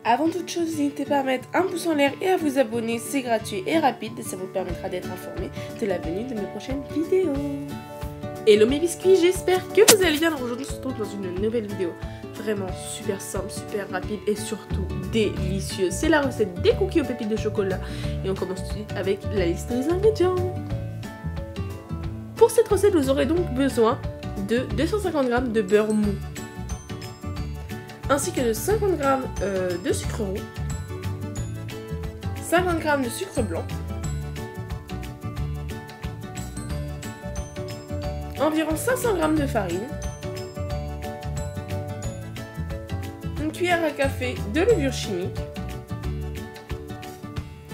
Avant toute chose, n'hésitez pas à mettre un pouce en l'air et à vous abonner, c'est gratuit et rapide et ça vous permettra d'être informé de la venue de mes prochaines vidéos. Hello mes biscuits, j'espère que vous allez bien. Aujourd'hui, on se retrouve dans une nouvelle vidéo vraiment super simple, super rapide et surtout délicieuse. C'est la recette des cookies aux pépites de chocolat et on commence tout de suite avec la liste des ingrédients. Pour cette recette, vous aurez donc besoin de 250 g de beurre mou, ainsi que de 50 g de sucre roux, 50 g de sucre blanc, environ 500 g de farine, une cuillère à café de levure chimique,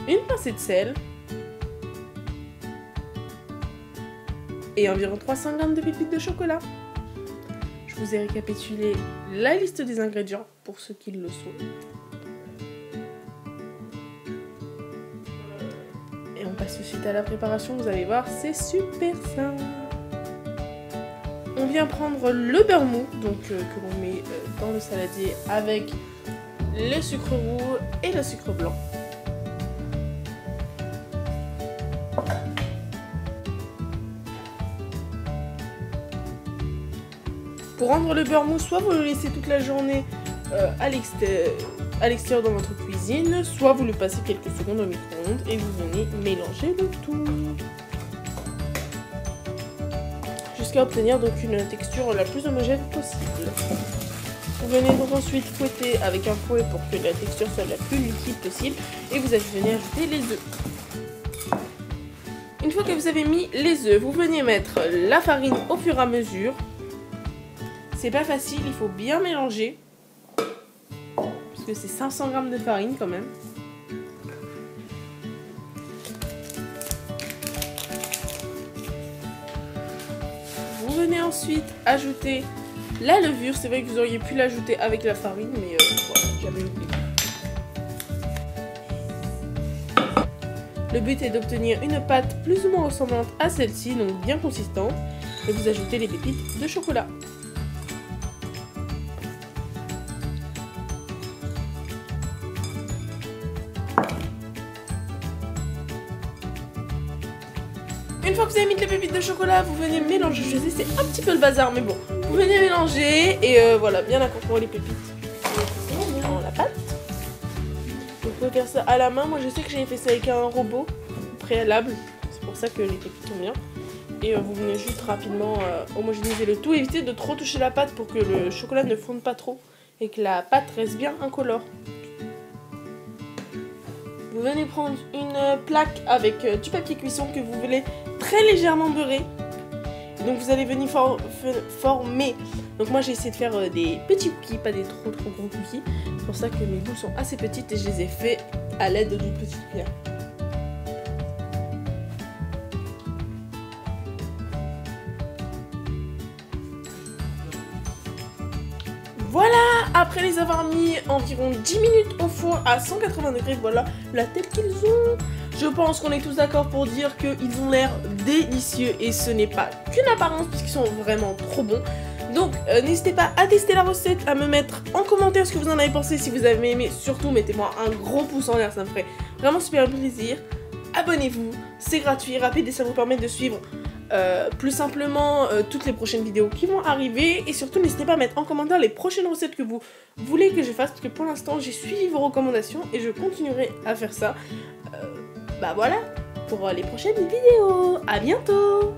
une pincée de sel et environ 300 g de pépites de chocolat. Je vous ai récapitulé la liste des ingrédients pour ceux qui le souhaitent. Et on passe tout de suite à la préparation, vous allez voir, c'est super simple. On vient prendre le beurre mou, donc que l'on met dans le saladier avec le sucre roux et le sucre blanc. Pour rendre le beurre mou, soit vous le laissez toute la journée à l'extérieur dans votre cuisine, soit vous le passez quelques secondes au micro-ondes et vous venez mélanger le tout. Jusqu'à obtenir donc une texture la plus homogène possible. Vous venez donc ensuite fouetter avec un fouet pour que la texture soit la plus liquide possible et vous venez ajouter les œufs. Une fois que vous avez mis les œufs, vous venez mettre la farine au fur et à mesure. C'est pas facile, il faut bien mélanger parce que c'est 500 g de farine quand même. Vous venez ensuite ajouter la levure. C'est vrai que vous auriez pu l'ajouter avec la farine, mais voilà, j'avais oublié. Le but est d'obtenir une pâte plus ou moins ressemblante à celle-ci, donc bien consistante, et vous ajoutez les pépites de chocolat. Une fois que vous avez mis les pépites de chocolat, vous venez mélanger. Je sais, c'est un petit peu le bazar, mais bon. Vous venez mélanger et voilà, bien incorporer les pépites dans la pâte. Vous pouvez faire ça à la main. Moi, je sais que j'avais fait ça avec un robot préalable. C'est pour ça que les pépites sont bien. Et vous venez juste rapidement homogénéiser le tout. Évitez de trop toucher la pâte pour que le chocolat ne fonde pas trop et que la pâte reste bien incolore. Vous venez prendre une plaque avec du papier cuisson que vous voulez très légèrement beurrer. Donc vous allez venir former. Donc moi j'ai essayé de faire des petits cookies, pas des trop gros cookies. C'est pour ça que mes boules sont assez petites et je les ai fait à l'aide d'une petite cuillère. Voilà, après les avoir mis environ 10 minutes au four à 180 degrés, voilà la tête qu'ils ont. Je pense qu'on est tous d'accord pour dire qu'ils ont l'air délicieux et ce n'est pas qu'une apparence puisqu'ils sont vraiment trop bons. Donc n'hésitez pas à tester la recette, à me mettre en commentaire ce que vous en avez pensé. Si vous avez aimé, surtout mettez-moi un gros pouce en l'air, ça me ferait vraiment super plaisir. Abonnez-vous, c'est gratuit, rapide et ça vous permet de suivre plus simplement toutes les prochaines vidéos qui vont arriver. Et surtout n'hésitez pas à mettre en commentaire les prochaines recettes que vous voulez que je fasse, parce que pour l'instant j'ai suivi vos recommandations et je continuerai à faire ça. Bah voilà pour les prochaines vidéos. À bientôt.